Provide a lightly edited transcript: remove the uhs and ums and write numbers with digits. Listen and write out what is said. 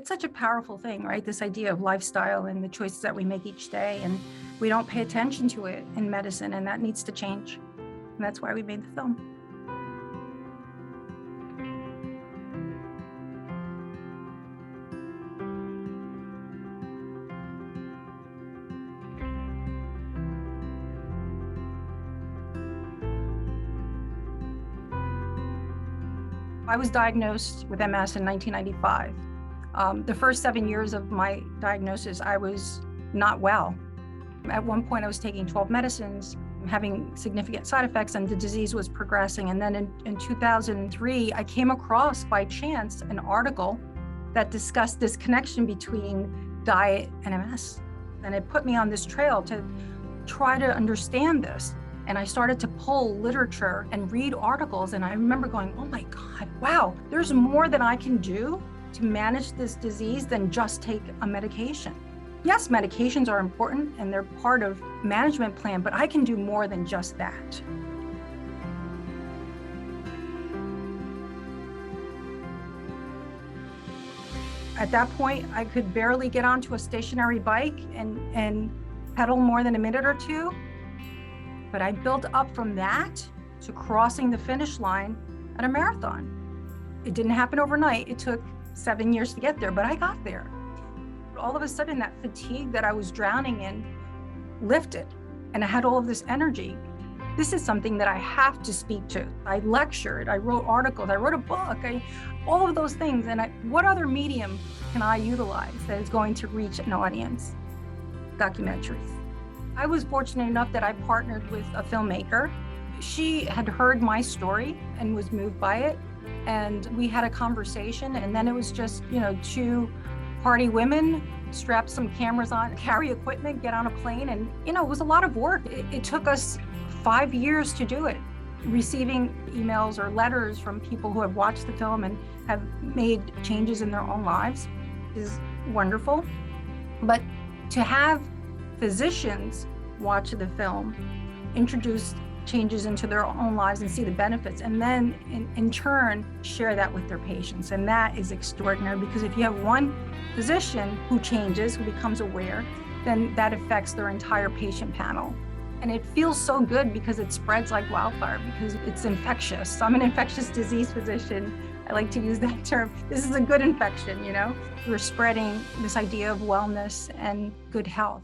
It's such a powerful thing, right? This idea of lifestyle and the choices that we make each day, and we don't pay attention to it in medicine, and that needs to change. And that's why we made the film. I was diagnosed with MS in 1995. The first 7 years of my diagnosis, I was not well. At one point, I was taking 12 medicines, having significant side effects, and the disease was progressing. And then in 2003, I came across, by chance, an article that discussed this connection between diet and MS. And it put me on this trail to try to understand this. And I started to pull literature and read articles. And I remember going, oh my God, wow, there's more that I can do to manage this disease than just take a medication. Yes, medications are important and they're part of management plan, but I can do more than just that. At that point, I could barely get onto a stationary bike and pedal more than a minute or two. But I built up from that to crossing the finish line at a marathon. It didn't happen overnight. It took 7 years to get there, but I got there. All of a sudden, that fatigue that I was drowning in lifted, and I had all of this energy. This is something that I have to speak to. I lectured, I wrote articles, I wrote a book, all of those things. And what other medium can I utilize that is going to reach an audience? Documentaries. I was fortunate enough that I partnered with a filmmaker. She had heard my story and was moved by it. And we had a conversation, and then it was just, two party women, strap some cameras on, carry equipment, get on a plane. And, it was a lot of work. It took us 5 years to do it, receiving emails or letters from people who have watched the film and have made changes in their own lives is wonderful. But to have physicians watch the film, introduce changes into their own lives and see the benefits, and then in turn share that with their patients. And that is extraordinary, because if you have one physician who changes, who becomes aware, then that affects their entire patient panel. And it feels so good because it spreads like wildfire, because it's infectious. I'm an infectious disease physician. I like to use that term. This is a good infection, We're spreading this idea of wellness and good health.